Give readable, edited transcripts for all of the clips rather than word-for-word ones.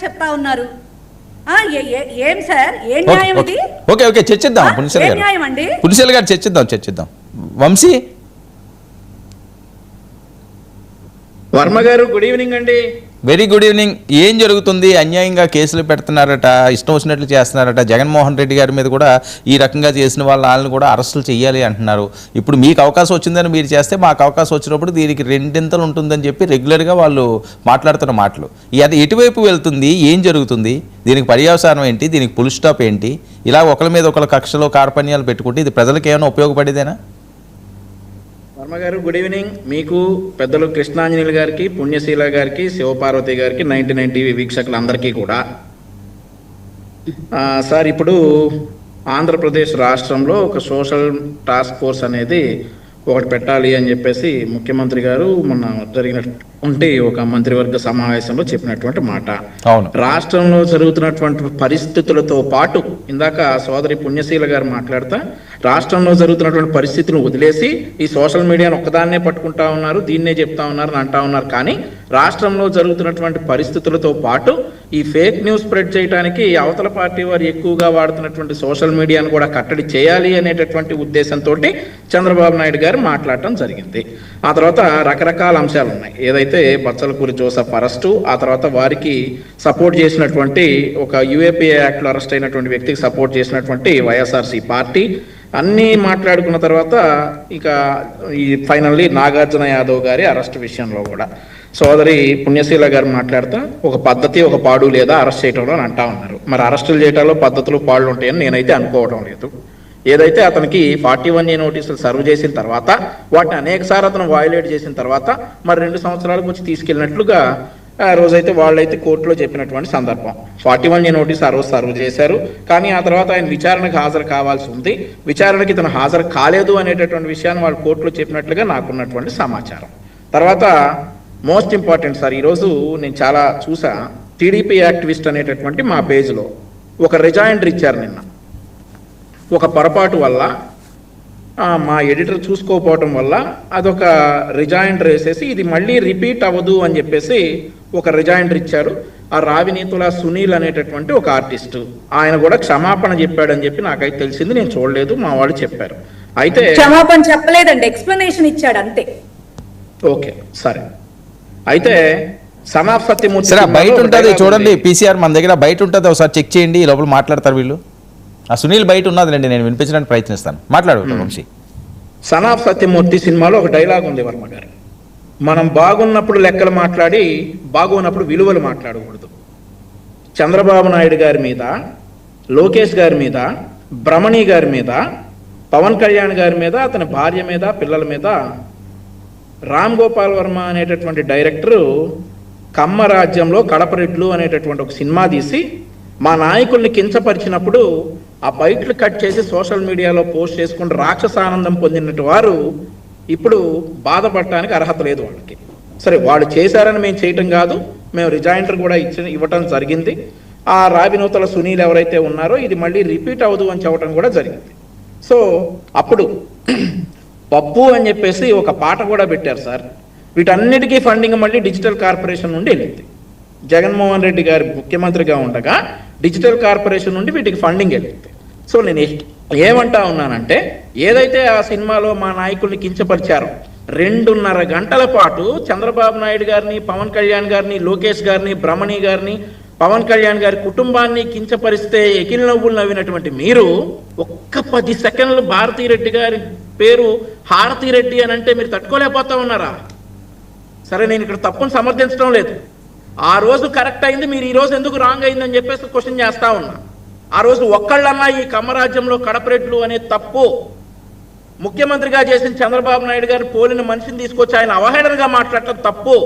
చెప్తా ఉన్నారు. ఏం సార్, ఏం న్యాయం ఇది? ఓకే ఓకే చర్చిద్దాం. పునిశెల గారు, న్యాయం అండి? పునిశెల గారు చర్చిద్దాం. వంశీ వర్మ గారు, గుడ్ ఈవినింగ్ అండి. Very good evening. ఏం జరుగుతుంది? అన్యాయంగా కేసులు పెడుతున్నారట, ఇష్టం వచ్చినట్లు చేస్తున్నారట. జగన్మోహన్ రెడ్డి గారి మీద కూడా ఈ రకంగా చేసిన వాళ్ళని కూడా అరెస్టులు చేయాలి అంటున్నారు. ఇప్పుడు మీకు అవకాశం వచ్చిందని మీరు చేస్తే మాకు అవకాశం వచ్చినప్పుడు దీనికి రెండింతలు ఉంటుందని చెప్పి రెగ్యులర్గా వాళ్ళు మాట్లాడుతున్న మాటలు. అది ఎటువైపు వెళ్తుంది? ఏం జరుగుతుంది? దీనికి పర్యవసానం ఏంటి? దీనికి ఫుల్ స్టాప్ ఏంటి? ఇలా ఒకరి మీద ఒకరి కక్షలో కార్పణ్యాలు పెట్టుకుంటే ఇది ప్రజలకు ఏమైనా ఉపయోగపడేదేనా? వర్మ గారు, గుడ్ ఈవినింగ్. మీకు, పెద్దలు కృష్ణాంజనేయులు గారికి, పుణ్యశీల గారికి, శివపార్వతి గారికి, 99 టీవీ వీక్షకులందరికీ కూడా సార్, ఇప్పుడు ఆంధ్రప్రదేశ్ రాష్ట్రంలో ఒక సోషల్ టాస్క్ ఫోర్స్ అనేది ఒకటి పెట్టాలి అని చెప్పేసి ముఖ్యమంత్రి గారు మొన్న జరిగినటువంటి ఒక మంత్రివర్గ సమావేశంలో చెప్పినటువంటి మాట. రాష్ట్రంలో జరుగుతున్నటువంటి పరిస్థితులతో పాటు ఇందాక సోదరి పుణ్యశీల గారు మాట్లాడుతా రాష్ట్రంలో జరుగుతున్నటువంటి పరిస్థితులను వదిలేసి ఈ సోషల్ మీడియాను ఒక్కదాన్నే పట్టుకుంటా ఉన్నారు, దీన్నే చెప్తా ఉన్నారు అని అంటా ఉన్నారు. కానీ రాష్ట్రంలో జరుగుతున్నటువంటి పరిస్థితులతో పాటు ఈ ఫేక్ న్యూస్ స్ప్రెడ్ చేయడానికి అవతల పార్టీ వారు ఎక్కువగా వాడుతున్నటువంటి సోషల్ మీడియాను కూడా కట్టడి చేయాలి అనేటటువంటి ఉద్దేశంతో చంద్రబాబు నాయుడు గారు మాట్లాడటం జరిగింది. ఆ తర్వాత రకరకాల అంశాలు ఉన్నాయి. ఏదైతే బచ్చలకూరి జోసెఫ్ అరెస్టు, ఆ తర్వాత వారికి సపోర్ట్ చేసినటువంటి ఒక యూఏపీఏ యాక్ట్లో అరెస్ట్ అయినటువంటి వ్యక్తికి సపోర్ట్ చేసినటువంటి వైఎస్ఆర్సీ పార్టీ అన్నీ మాట్లాడుకున్న తర్వాత ఇక ఈ ఫైనల్లీ నాగార్జున యాదవ్ గారి అరెస్ట్ విషయంలో కూడా సోదరి పుణ్యశీల గారు మాట్లాడుతూ ఒక పద్ధతి ఒక పాడు లేదా అరెస్ట్ చేయడంలో అని అంటా ఉన్నారు. మరి అరెస్టులు చేయడంలో పద్ధతులు పాడులు ఉంటాయని నేనైతే అనుకోవడం లేదు. ఏదైతే అతనికి 41A నోటీసులు సర్వ్ చేసిన తర్వాత వాటిని అనేకసార్లు అతను వయోలేట్ చేసిన తర్వాత మరి 2 సంవత్సరాలకు వచ్చి తీసుకెళ్ళినట్లుగా ఆ రోజైతే వాళ్ళైతే కోర్టులో చెప్పినటువంటి సందర్భం. 41A నోటీస్ ఆ రోజు సర్వ్ చేశారు. కానీ ఆ తర్వాత ఆయన విచారణకు హాజరు కావాల్సి ఉంది. విచారణకి ఇతను హాజరు కాలేదు అనేటటువంటి విషయాన్ని వాళ్ళు కోర్టులో చెప్పినట్లుగా నాకున్నటువంటి సమాచారం. తర్వాత మోస్ట్ ఇంపార్టెంట్ సార్, ఈరోజు నేను చాలా చూసా, టీడీపీ యాక్టివిస్ట్ అనేటటువంటి మా పేజ్లో ఒక రిజైండర్ ఇచ్చారు నిన్న. ఒక పొరపాటు వల్ల మా ఎడిటర్ చూసుకోకపోవటం వల్ల అదొక రిజైండర్ వేసేసి ఇది మళ్ళీ రిపీట్ అవ్వదు అని చెప్పేసి ఒక రిజైండర్ ఇచ్చారు. ఆ రావినీతుల సునీల్ అనేటటువంటి ఒక ఆర్టిస్టు, ఆయన కూడా క్షమాపణ చెప్పాడని చెప్పి నాకైతే తెలిసింది. నేను చూడలేదు, మా వాళ్ళు చెప్పారు. అయితే క్షమాపణ చెప్పలేదండి, ఎక్స్ప్లెనేషన్ ఇచ్చాడు అంతే. ఓకే సరే. అయితే సన్ ఆఫ్ సత్యమూర్తి బయట ఉంటుంది చూడండి, పీసీఆర్ మన దగ్గర బయట ఉంటుంది, ఒకసారి చెక్ చేయండి. ఈ లోపల మాట్లాడతారు వీళ్ళు. ఆ సునీల్ బయట ఉన్నదండి, నేను వినిపించడానికి ప్రయత్నిస్తాను. మాట్లాడు వంశీ. సన్ ఆఫ్ సత్యమూర్తి సినిమాలో ఒక డైలాగ్ ఉంది వర్మ గారు, మనం బాగున్నప్పుడు లెక్కలు మాట్లాడి బాగున్నప్పుడు విలువలు మాట్లాడకూడదు. చంద్రబాబు నాయుడు గారి మీద, లోకేష్ గారి మీద, బ్రహ్మణి గారి మీద, పవన్ కళ్యాణ్ గారి మీద, అతని భార్య మీద, పిల్లల మీద రామ్ గోపాల్ వర్మ అనేటటువంటి డైరెక్టరు కమ్మ రాజ్యంలో కడపరెడ్లు అనేటటువంటి ఒక సినిమా తీసి మా నాయకుల్ని కించపరిచినప్పుడు ఆ బైట్లు కట్ చేసి సోషల్ మీడియాలో పోస్ట్ చేసుకుని రాక్షసానందం పొందినట్టు వారు ఇప్పుడు బాధపడటానికి అర్హత లేదు వాళ్ళకి. సరే, వాళ్ళు చేశారని మేము చేయటం కాదు, మేము రిజైండర్ కూడా ఇవ్వటం జరిగింది. ఆ రావినూతల సునీల్ ఎవరైతే ఉన్నారో ఇది మళ్ళీ రిపీట్ అవ్వదు అని చెప్పడం కూడా జరిగింది. సో అప్పుడు పప్పు అని చెప్పేసి ఒక పాట కూడా పెట్టారు సార్. వీటన్నిటికీ ఫండింగ్ మళ్ళీ డిజిటల్ కార్పొరేషన్ నుండి వెళ్ళింది. జగన్మోహన్ రెడ్డి గారు ముఖ్యమంత్రిగా ఉండగా డిజిటల్ కార్పొరేషన్ నుండి వీటికి ఫండింగ్ వెళ్ళింది. సో నేను ఏమంటా ఉన్నానంటే, ఏదైతే ఆ సినిమాలో మా నాయకుల్ని కించపరిచారో 2.5 గంటల పాటు చంద్రబాబు నాయుడు గారిని, పవన్ కళ్యాణ్ గారిని, లోకేష్ గారిని, బ్రహ్మణి గారిని, పవన్ కళ్యాణ్ గారి కుటుంబాన్ని కించపరిస్తే ఎకిల్ నవ్వులు నవ్వినటువంటి మీరు ఒక్క 10 సెకండ్లు భారతీరెడ్డి గారి పేరు హారతిరెడ్డి అని అంటే మీరు తట్టుకోలేకపోతా ఉన్నారా? సరే, నేను ఇక్కడ తప్పును సమర్థించడం లేదు. ఆ రోజు కరెక్ట్ అయింది, మీరు ఈ రోజు ఎందుకు రాంగ్ అయిందని చెప్పేసి క్వశ్చన్ చేస్తా ఉన్నా. ఆ రోజు ఒక్కళ్ళన్నా ఈ కమ్మరాజ్యంలో కడపరెడ్లు అనే తప్పు ముఖ్యమంత్రిగా చేసిన చంద్రబాబు నాయుడు గారు పోలిన మనిషిని తీసుకొచ్చి ఆయన అవహేళనగా మాట్లాడటం తప్పు,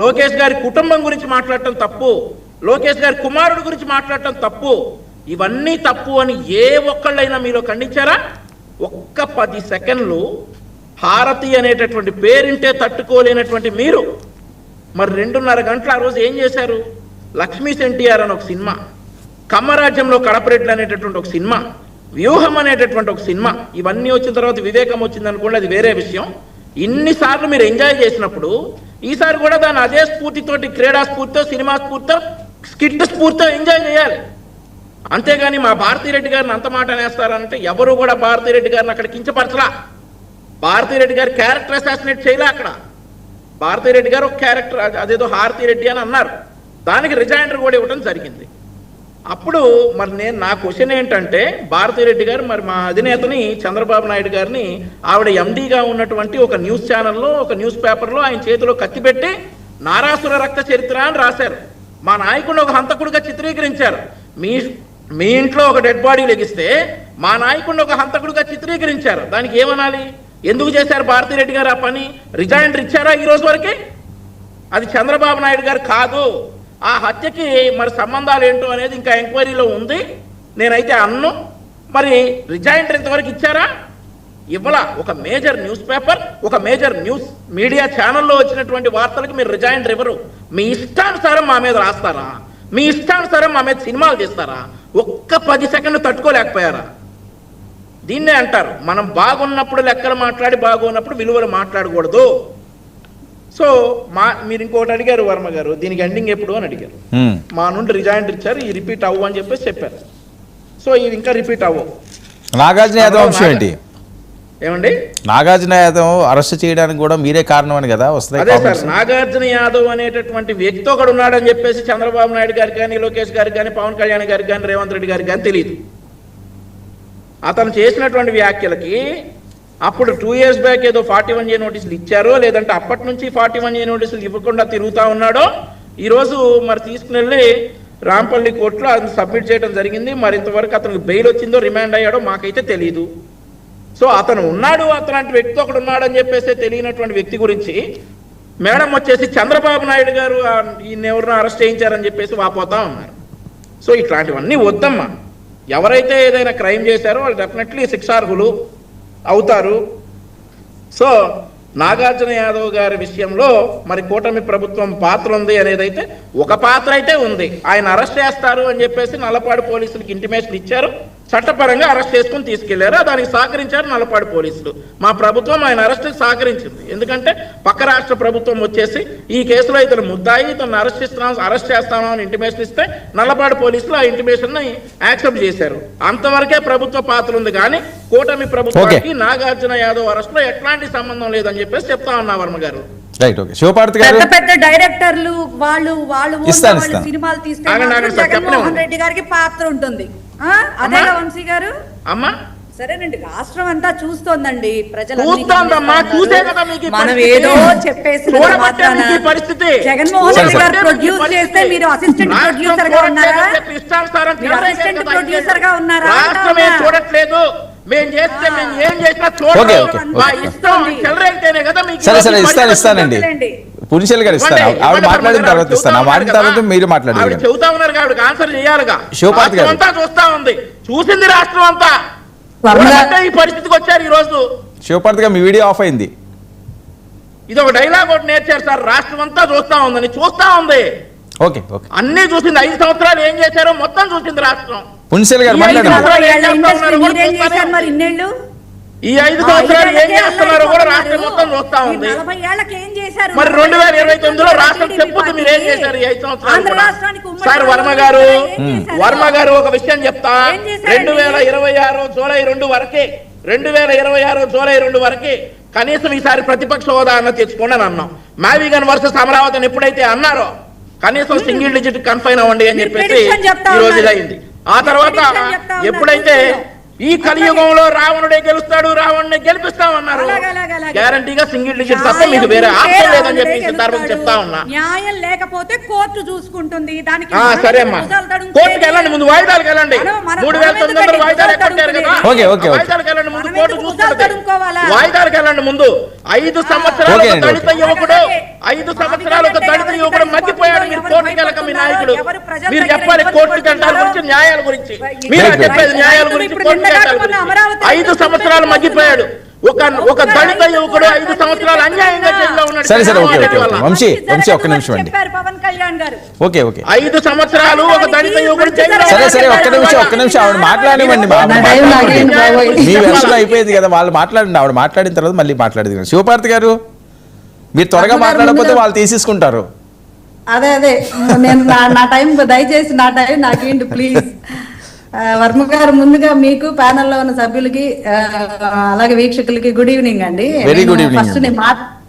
లోకేష్ గారి కుటుంబం గురించి మాట్లాడటం తప్పు, లోకేష్ గారి కుమారుడు గురించి మాట్లాడటం తప్పు, ఇవన్నీ తప్పు అని ఏ ఒక్కళ్ళైనా మీలో ఖండించారా? ఒక్క 10 సెకండ్లు హారతి అనేటటువంటి పేరింటే తట్టుకోలేనటువంటి మీరు మరి 2.5 గంటలు ఆ రోజు ఏం చేశారు? లక్ష్మీ ఎన్టీఆర్ అని ఒక సినిమా, కమ్మరాజ్యంలో కడపరెడ్లు అనేటటువంటి ఒక సినిమా, వ్యూహం అనేటటువంటి ఒక సినిమా, ఇవన్నీ వచ్చిన తర్వాత వివేకం వచ్చింది అనుకోండి, అది వేరే విషయం. ఇన్నిసార్లు మీరు ఎంజాయ్ చేసినప్పుడు ఈసారి కూడా దాన్ని అదే స్ఫూర్తితోటి, క్రీడా స్ఫూర్తితో, సినిమా స్ఫూర్తితో స్కిట్ స్ఫూర్తితో ఎంజాయ్ చేయాలి. అంతేగాని మా భారతీరెడ్డి గారిని అంత మాట అనేస్తారంటే ఎవరు కూడా భారతీరెడ్డి గారిని అక్కడ కించపరచలా. భారతీరెడ్డి గారి క్యారెక్టర్ అసాసినేట్ చేయలే. అక్కడ భారతీరెడ్డి గారు ఒక క్యారెక్టర్, అదేదో హారతిరెడ్డి అని అన్నారు, దానికి రిజైండర్ కూడా ఇవ్వడం జరిగింది. అప్పుడు మరి నా క్వశ్చన్ ఏంటంటే, భారతీరెడ్డి గారు మరి మా అధినేతని చంద్రబాబు నాయుడు గారిని ఆవిడ ఎండీగా ఉన్నటువంటి ఒక న్యూస్ ఛానల్లో, ఒక న్యూస్ పేపర్లో ఆయన చేతిలో కత్తి పెట్టి నారాసుర రక్త చరిత్ర అని రాశారు. మా నాయకుడిని ఒక హంతకుడిగా చిత్రీకరించారు. మీ ఇంట్లో ఒక డెడ్ బాడీ లెగిస్తే మా నాయకుడిని ఒక హంతకుడిగా చిత్రీకరించారు. దానికి ఏమనాలి? ఎందుకు చేశారు భారతీరెడ్డి గారు ఆ పని? రిజైండర్ ఇచ్చారా ఈ రోజు వరకే? అది చంద్రబాబు నాయుడు గారు కాదు. ఆ హత్యకి మరి సంబంధాలు ఏంటో అనేది ఇంకా ఎంక్వైరీలో ఉంది. నేనైతే అన్ను మరి రిజైండర్ ఇంతవరకు ఇచ్చారా? ఇవ్వలా. ఒక మేజర్ న్యూస్ పేపర్, ఒక మేజర్ న్యూస్ మీడియా ఛానల్లో వచ్చినటువంటి వార్తలకు మీరు రిజైండర్ ఇవ్వరు. మీ ఇష్టానుసారం మా మీద రాస్తారా? మీ ఇష్టానుసారం మా మీద సినిమాలు తీస్తారా? ఒక్క 10 సెకండ్లు తట్టుకోలేకపోయారా? దీన్నే అంటారు మనం బాగున్నప్పుడు లెక్కలు మాట్లాడి, బాగున్నప్పుడు విలువలు మాట్లాడకూడదు. సో మీరు ఇంకోటి అడిగారు వర్మ గారు, దీనికి ఎండింగ్ ఎప్పుడు అని అడిగారు. మా నుండి రిజైండర్ ఇచ్చారు, ఈ రిపీట్ అవ్వు అని చెప్పేసి చెప్పారు. సో ఇది ఇంకా రిపీట్ అవ్వవు. నాగార్జున యాదవ్ అంశం ఏంటి? ఏమండి, నాగార్జున యాదవ్ అరెస్ట్ చేయడానికి కూడా మీరే కారణం అని కదా వస్తుంది. అదే సార్, నాగార్జున యాదవ్ అనేటటువంటి వ్యక్తి ఒకడు ఉన్నాడని చెప్పేసి చంద్రబాబు నాయుడు గారికి కానీ, లోకేష్ గారికి కానీ, పవన్ కళ్యాణ్ గారికి కానీ, రేవంత్ రెడ్డి గారికి కానీ తెలియదు. అతను చేసినటువంటి వ్యాఖ్యలకి అప్పుడు 2 years బ్యాక్ ఏదో 41A నోటీసులు ఇచ్చారో, లేదంటే అప్పటి నుంచి 41A నోటీసులు ఇవ్వకుండా తిరుగుతూ ఉన్నాడో, ఈరోజు మరి తీసుకుని వెళ్ళి రాంపల్లి కోర్టులో అది సబ్మిట్ చేయడం జరిగింది. మరి ఇంతవరకు అతనికి బెయిల్ వచ్చిందో, రిమాండ్ అయ్యాడో మాకైతే తెలియదు. సో అతను ఉన్నాడు, అతలాంటి వ్యక్తి ఒకడు ఉన్నాడు అని చెప్పేసి తెలియనటువంటి వ్యక్తి గురించి మేడం వచ్చేసి చంద్రబాబు నాయుడు గారు ఈయన ఎవరినో అరెస్ట్ చేయించారని చెప్పేసి వాపోతా ఉన్నారు. సో ఇట్లాంటివన్నీ వద్దమ్మా. ఎవరైతే ఏదైనా క్రైమ్ చేశారో వాళ్ళు డెఫినెట్లీ శిక్షార్హులు అవుతారు. సో నాగార్జున యాదవ్ గారి విషయంలో మరి కూటమి ప్రభుత్వం పాత్ర ఉంది అనేదైతే ఒక పాత్ర అయితే ఉంది. ఆయన అరెస్ట్ చేస్తారు అని చెప్పేసి నల్లపాడు పోలీసులకు ఇంటిమేషన్ ఇచ్చారు, చట్టపరంగా అరెస్ట్ చేసుకుని తీసుకెళ్లారు. దానికి సహకరించారు నల్లపాడు పోలీసులు. మా ప్రభుత్వం ఆయన అరెస్ట్కి సహకరించింది. ఎందుకంటే పక్క రాష్ట్ర ప్రభుత్వం వచ్చేసి ఈ కేసులో ఇతను ముద్దాయి, ఇతను అరెస్ట్ చేస్తాను అని ఇంటిమేషన్ ఇస్తే నల్లపాడు పోలీసులు ఆ ఇంటిమేషన్ ని యాక్సెప్ట్ చేశారు. అంతవరకే ప్రభుత్వ పాత్ర ఉంది, కానీ కూటమి ప్రభుత్వానికి నాగార్జున యాదవ్ అరెస్ట్ లో ఎట్లాంటి సంబంధం లేదని చెప్పేసి చెప్తా ఉన్నా వర్మ గారు. Right, okay. శివపార్వతి గారు, పెద్ద డైరెక్టర్లు వాళ్ళు సినిమాలు తీస్తే జగన్మోహన్ రెడ్డి గారికి పాత్ర ఉంటుంది. అదే వంశీ గారు. అమ్మా సరేనండి, రాష్ట్రం అంతా చూస్తోందండి, ప్రజలు మనం ఏదో చెప్పేసి పరిస్థితి. జగన్మోహన్ రెడ్డి గారు ప్రొడ్యూస్ చేస్తే మీరు అసిస్టెంట్ ప్రొడ్యూసర్ గా ఉన్నారా? అసిస్టెంట్ ప్రొడ్యూసర్ గా ఉన్నారా? చూడట్లేదు. మేము చేస్తే మేము ఏం చేసినా సరే ఇస్తానండి. పులిశెల్ గారు ఇస్తాను, ఆవిడ మాట్లాడిన తర్వాత ఇస్తాను. మాట్లాడిన తర్వాత మీరు మాట్లాడారు. చెబుతా ఉన్నారు కాబట్టి ఆన్సర్ చేయాలిగా. శివపార్వతి గారు అంతా చూస్తా ఉంది, చూసింది రాష్ట్రం అంతా. ఈ పరిస్థితికి వచ్చారు ఈ రోజు. శివపార్వతి గారు, మీ వీడియో ఆఫ్ అయింది. ఇది ఒక డైలాగ్ ఒకటి నేర్చారు సార్, రాష్ట్రం అంతా చూస్తా ఉందని. చూస్తా ఉంది, ఓకే ఓకే, అన్ని చూసింది. 5 సంవత్సరాలు ఏం చేశారో మొత్తం చూసింది రాష్ట్రం. పులిశెల్ గారు మాట్లాడారు. ఈ 5 సంవత్సరాలు ఏం చేస్తున్నారో కూడా రాష్ట్రం మొత్తం చూస్తా ఉంది. మరి 2029లో రాష్ట్రం చెప్పుద్ది మీరు ఏం చేశారు ఈ 5 సంవత్సరాలు. సార్ వర్మ గారు ఒక విషయం చెప్తా. 2026 జూలై 2 వరకే 2026 జూలై 2 వరకే కనీసం ఈసారి ప్రతిపక్ష హోదా అన్న తెచ్చుకోండి అని అన్నాం. మావిగన్ వర్సెస్ అమరావతిని ఎప్పుడైతే అన్నారో కనీసం సింగిల్ డిజిట్ కన్ఫైన్ అవ్వండి అని చెప్పేసి ఈ రోజు ఇదైంది. ఆ తర్వాత ఎప్పుడైతే ఈ కలియుగంలో రావణుడే గెలుస్తాడు, రావణుడే గెలిపిస్తామన్నారు, గ్యారంటీగా సింగిల్ డిజిట్ తప్ప మీకు వేరే ఆప్షన్ లేదని చెప్పి సందర్భం చెప్తా ఉన్నా. న్యాయం లేకపోతే కోర్టు చూసుకుంటుంది. దానికి సరే అమ్మా, కోర్టుకి వెళ్ళండి, ముందు వాయిదాలకు వెళ్ళండి. 3900 వాయిదాలు ఎక్కడారు కదా, వాయిదాలకు వెళ్ళండి, ముందు కోర్టు చూసుకుంటుంది. వాయిదాలకు వెళ్ళండి ముందు. 5 సంవత్సరాలు ఒక దళిత యువకుడు 5 సంవత్సరాలు ఒక దళిత యువకుడు మగ్గిపోయాడు. మీరు కోర్టుకి వెళ్ళక మీ నాయకుడు మీరు చెప్పాలి కోర్టు గంటల గురించి, న్యాయాల గురించి. మీరు చెప్పేది న్యాయాల గురించి, కోర్టు గంటల గురించి. 5 సంవత్సరాలు మగ్గిపోయాడు ఒక దళిత యువకుడు. 5 సంవత్సరాలు అన్యాయంగా జైల్లో ఉన్నాడు. సరే వంశీ ఒక్క నిమిషం అండి. పవన్ కళ్యాణ్ గారు ఓకే 5 సంవత్సరాలు ఒక దళిత యువకుడు జైల్లో. సరే ఒక్క నిమిషం ఆవిడ మాట్లాడివ్వండి. మీ వెర్షన్ అయిపోయింది కదా, వాళ్ళు మాట్లాడండి. ఆవిడ మాట్లాడిన తర్వాత మళ్ళీ మాట్లాడేది. శివపార్వతి గారు, మీరు త్వరగా మాట్లాడకపోతే వాళ్ళు తీసేసుకుంటారు. అదే నేను నా టైం దయచేసి నా టైం నాకేంటి ప్లీజ్. వర్మ గారు, ముందుగా మీకు ప్యానెల్లో ఉన్న సభ్యులకి అలాగే వీక్షకులకి గుడ్ ఈవినింగ్ అండి. Very good evening. ఫస్ట్ నేను